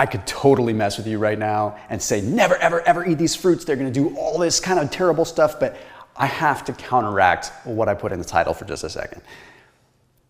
I could totally mess with you right now and say, never, ever, ever eat these fruits. They're gonna do all this kind of terrible stuff, but I have to counteract what I put in the title for just a second.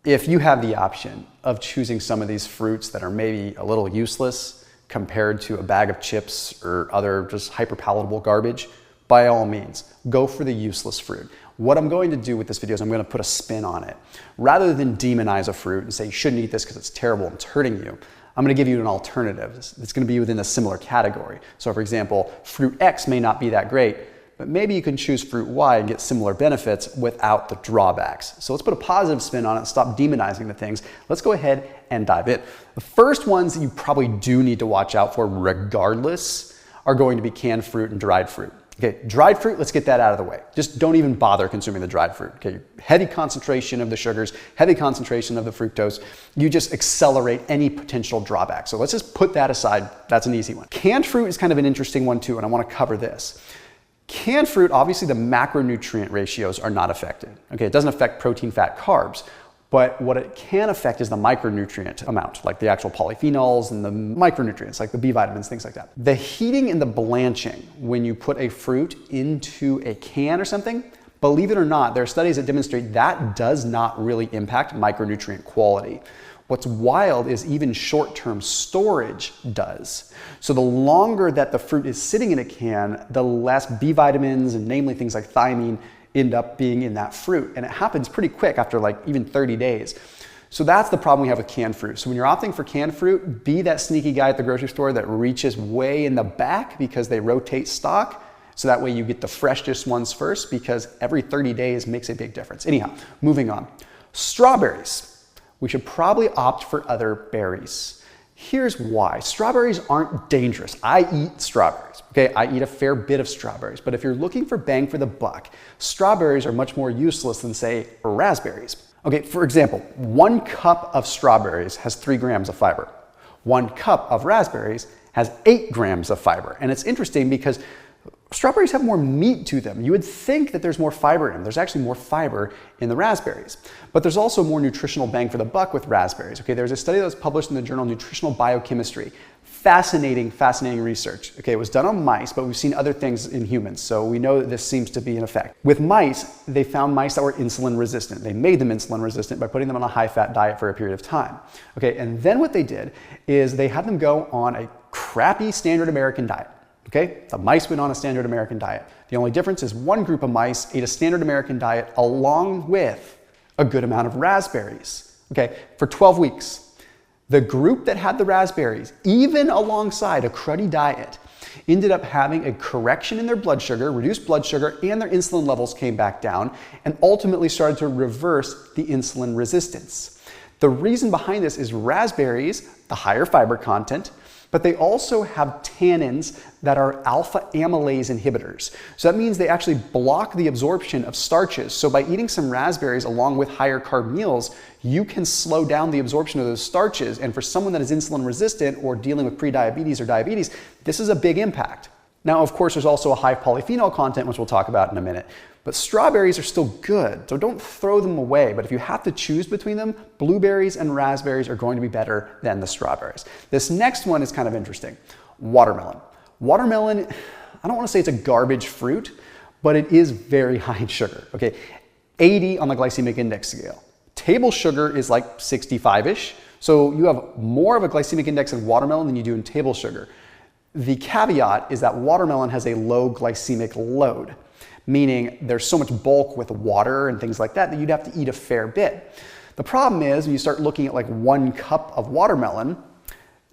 If you have the option of choosing some of these fruits that are maybe a little useless compared to a bag of chips or other just hyper palatable garbage, by all means, go for the useless fruit. What I'm going to do with this video is I'm going to put a spin on it. Rather than demonize a fruit and say you shouldn't eat this because it's terrible and it's hurting you, I'm going to give you an alternative. It's going to be within a similar category. So for example, fruit X may not be that great, but maybe you can choose fruit Y and get similar benefits without the drawbacks. So let's put a positive spin on it and stop demonizing the things. Let's go ahead and dive in. The first ones that you probably do need to watch out for regardless are going to be canned fruit and dried fruit. Okay, dried fruit, let's get that out of the way. Just don't even bother consuming the dried fruit. Okay, heavy concentration of the sugars, heavy concentration of the fructose. You just accelerate any potential drawback. So let's just put that aside. That's an easy one. Canned fruit is kind of an interesting one too, and I want to cover this. Canned fruit, obviously the macronutrient ratios are not affected. Okay, it doesn't affect protein, fat, carbs, but what it can affect is the micronutrient amount, like the actual polyphenols and the micronutrients, like the B vitamins, things like that. The heating and the blanching, when you put a fruit into a can or something, believe it or not, there are studies that demonstrate that does not really impact micronutrient quality. What's wild is even short-term storage does. So the longer that the fruit is sitting in a can, the less B vitamins and namely things like thiamine end up being in that fruit. And it happens pretty quick after like even 30 days. So that's the problem we have with canned fruit. So when you're opting for canned fruit, be that sneaky guy at the grocery store that reaches way in the back because they rotate stock. So that way you get the freshest ones first because every 30 days makes a big difference. Anyhow, moving on. Strawberries. We should probably opt for other berries. Here's why. Strawberries aren't dangerous. I eat strawberries. Okay, I eat a fair bit of strawberries, but if you're looking for bang for the buck, strawberries are much more useless than, say, raspberries. Okay, for example, 1 cup of strawberries has 3 grams of fiber. 1 cup of raspberries has 8 grams of fiber. And it's interesting because strawberries have more meat to them. You would think that there's more fiber in them. There's actually more fiber in the raspberries. But there's also more nutritional bang for the buck with raspberries. Okay, there's a study that was published in the journal Nutritional Biochemistry. Fascinating, fascinating research. Okay, it was done on mice, but we've seen other things in humans, so we know that this seems to be an effect. With mice, they found mice that were insulin resistant. They made them insulin resistant by putting them on a high-fat diet for a period of time. Okay, and then what they did is they had them go on a crappy standard American diet. Okay, the mice went on a standard American diet. The only difference is one group of mice ate a standard American diet along with a good amount of raspberries. Okay, for 12 weeks. The group that had the raspberries, even alongside a cruddy diet, ended up having a correction in their blood sugar, reduced blood sugar, and their insulin levels came back down, and ultimately started to reverse the insulin resistance. The reason behind this is raspberries, the higher fiber content, but they also have tannins that are alpha amylase inhibitors. So that means they actually block the absorption of starches. So by eating some raspberries along with higher carb meals, you can slow down the absorption of those starches. And for someone that is insulin resistant or dealing with prediabetes or diabetes, this is a big impact. Now, of course, there's also a high polyphenol content, which we'll talk about in a minute. But strawberries are still good, so don't throw them away. But if you have to choose between them, blueberries and raspberries are going to be better than the strawberries. This next one is kind of interesting. Watermelon. Watermelon, I don't want to say it's a garbage fruit, but it is very high in sugar. Okay, 80 on the glycemic index scale. Table sugar is like 65-ish, so you have more of a glycemic index in watermelon than you do in table sugar. The caveat is that watermelon has a low glycemic load, meaning there's so much bulk with water and things like that that you'd have to eat a fair bit. The problem is when you start looking at like 1 cup of watermelon,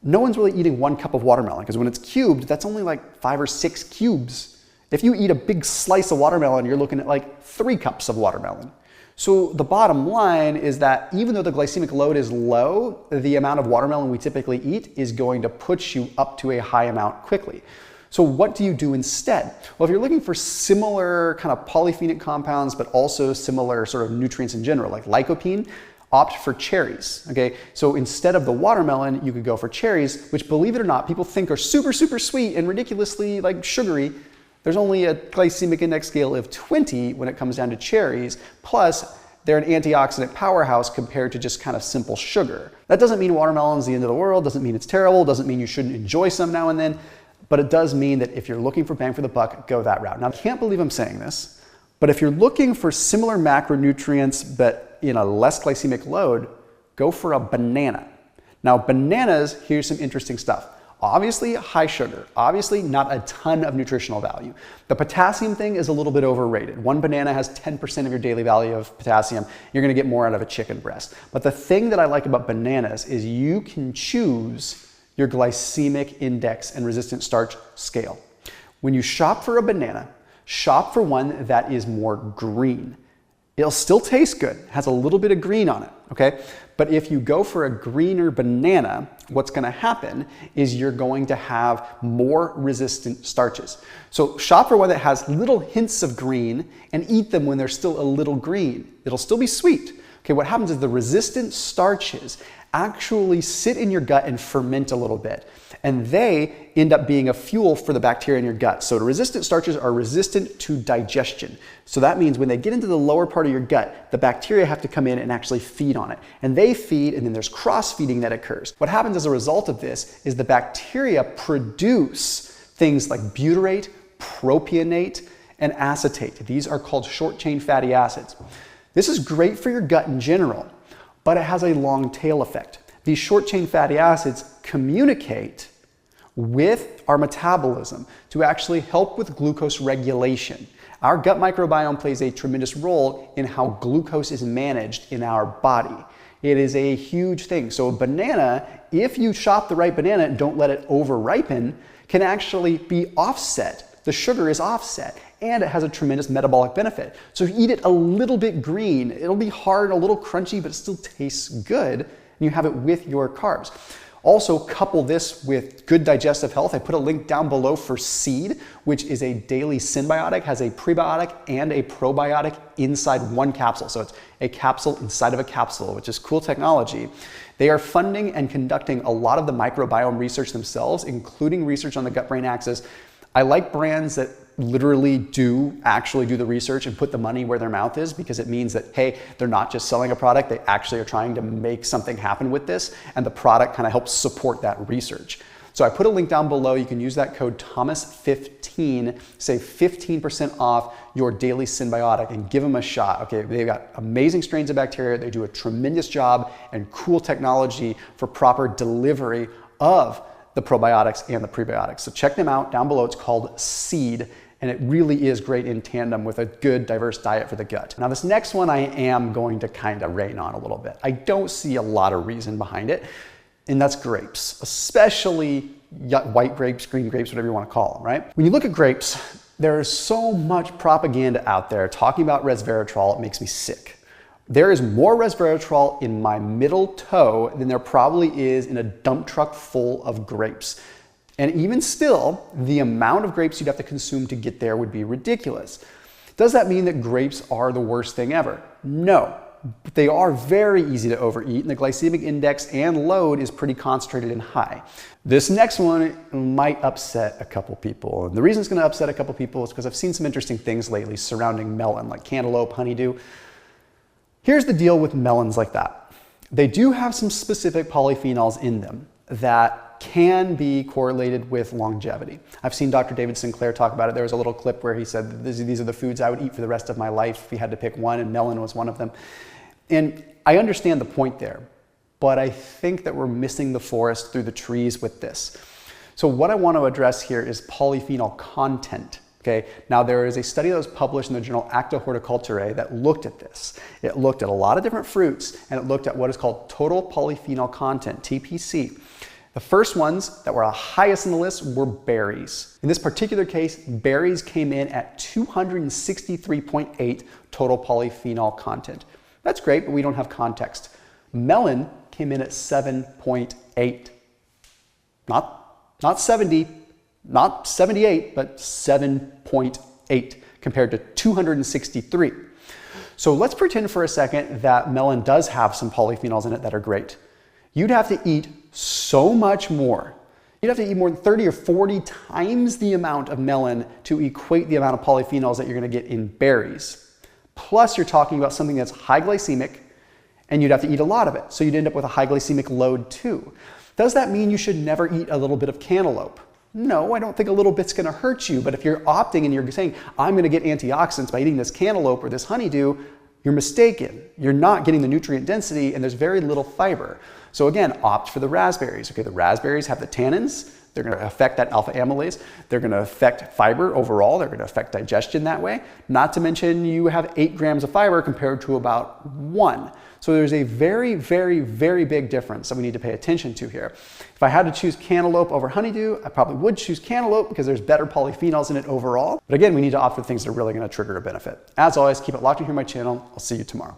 no one's really eating 1 cup of watermelon because when it's cubed, that's only like 5 or 6 cubes. If you eat a big slice of watermelon, you're looking at like 3 cups of watermelon. So the bottom line is that even though the glycemic load is low, the amount of watermelon we typically eat is going to push you up to a high amount quickly. So what do you do instead? Well, if you're looking for similar kind of polyphenolic compounds, but also similar sort of nutrients in general, like lycopene, opt for cherries, okay? So instead of the watermelon, you could go for cherries, which believe it or not, people think are super, super sweet and ridiculously like sugary. There's only a glycemic index scale of 20 when it comes down to cherries. Plus, they're an antioxidant powerhouse compared to just kind of simple sugar. That doesn't mean watermelon's the end of the world, doesn't mean it's terrible, doesn't mean you shouldn't enjoy some now and then, but it does mean that if you're looking for bang for the buck, go that route. Now, I can't believe I'm saying this, but if you're looking for similar macronutrients but in a less glycemic load, go for a banana. Now, bananas, here's some interesting stuff. Obviously high sugar, obviously not a ton of nutritional value. The potassium thing is a little bit overrated. One banana has 10% of your daily value of potassium. You're gonna get more out of a chicken breast. But the thing that I like about bananas is you can choose your glycemic index and resistant starch scale. When you shop for a banana, shop for one that is more green. It'll still taste good, has a little bit of green on it, okay? But if you go for a greener banana, what's gonna happen is you're going to have more resistant starches. So shop for one that has little hints of green and eat them when they're still a little green. It'll still be sweet. Okay, what happens is the resistant starches actually sit in your gut and ferment a little bit. And they end up being a fuel for the bacteria in your gut. So the resistant starches are resistant to digestion. So that means when they get into the lower part of your gut, the bacteria have to come in and actually feed on it. And they feed, and then there's cross-feeding that occurs. What happens as a result of this is the bacteria produce things like butyrate, propionate, and acetate. These are called short-chain fatty acids. This is great for your gut in general, but it has a long tail effect. These short-chain fatty acids communicate with our metabolism to actually help with glucose regulation. Our gut microbiome plays a tremendous role in how glucose is managed in our body. It is a huge thing. So a banana, if you chop the right banana and don't let it over-ripen, can actually be offset. The sugar is offset, and it has a tremendous metabolic benefit. So if you eat it a little bit green, it'll be hard, a little crunchy, but it still tastes good, and you have it with your carbs. Also, couple this with good digestive health. I put a link down below for Seed, which is a daily synbiotic, has a prebiotic and a probiotic inside one capsule. So it's a capsule inside of a capsule, which is cool technology. They are funding and conducting a lot of the microbiome research themselves, including research on the gut-brain axis. I like brands that literally actually do the research and put the money where their mouth is, because it means that, hey, they're not just selling a product, they actually are trying to make something happen with this, and the product kind of helps support that research. So I put a link down below. You can use that code Thomas15, save 15% off your daily synbiotic, and give them a shot. Okay, they've got amazing strains of bacteria. They do a tremendous job and cool technology for proper delivery of the probiotics and the prebiotics. So check them out down below. It's called Seed, and it really is great in tandem with a good, diverse diet for the gut. Now, this next one I am going to kind of rain on a little bit. I don't see a lot of reason behind it, and that's grapes, especially white grapes, green grapes, whatever you want to call them, right? When you look at grapes, there is so much propaganda out there talking about resveratrol, it makes me sick. There is more resveratrol in my middle toe than there probably is in a dump truck full of grapes. And even still, the amount of grapes you'd have to consume to get there would be ridiculous. Does that mean that grapes are the worst thing ever? No, but they are very easy to overeat, and the glycemic index and load is pretty concentrated and high. This next one might upset a couple people. And the reason it's going to upset a couple people is because I've seen some interesting things lately surrounding melon, like cantaloupe, honeydew. Here's the deal with melons like that. They do have some specific polyphenols in them that can be correlated with longevity. I've seen Dr. David Sinclair talk about it. There was a little clip where he said, these are the foods I would eat for the rest of my life if he had to pick one, and melon was one of them. And I understand the point there, but I think that we're missing the forest through the trees with this. So what I want to address here is polyphenol content. Okay, now there is a study that was published in the journal Acta Horticulturae that looked at this. It looked at a lot of different fruits, and it looked at what is called total polyphenol content, TPC. The first ones that were the highest in the list were berries. In this particular case, berries came in at 263.8 total polyphenol content. That's great, but we don't have context. Melon came in at 7.8. Not 70. Not 78, but 7.8 compared to 263. So let's pretend for a second that melon does have some polyphenols in it that are great. You'd have to eat so much more. You'd have to eat more than 30 or 40 times the amount of melon to equate the amount of polyphenols that you're going to get in berries. Plus you're talking about something that's high glycemic and you'd have to eat a lot of it. So you'd end up with a high glycemic load too. Does that mean you should never eat a little bit of cantaloupe? No, I don't think a little bit's gonna hurt you, but if you're opting and you're saying, I'm gonna get antioxidants by eating this cantaloupe or this honeydew, you're mistaken. You're not getting the nutrient density and there's very little fiber. So again, opt for the raspberries. Okay, the raspberries have the tannins. They're going to affect that alpha amylase. They're going to affect fiber overall. They're going to affect digestion that way. Not to mention you have 8 grams of fiber compared to about 1. So there's a very, very, very big difference that we need to pay attention to here. If I had to choose cantaloupe over honeydew, I probably would choose cantaloupe because there's better polyphenols in it overall. But again, we need to opt for things that are really going to trigger a benefit. As always, keep it locked in here on my channel. I'll see you tomorrow.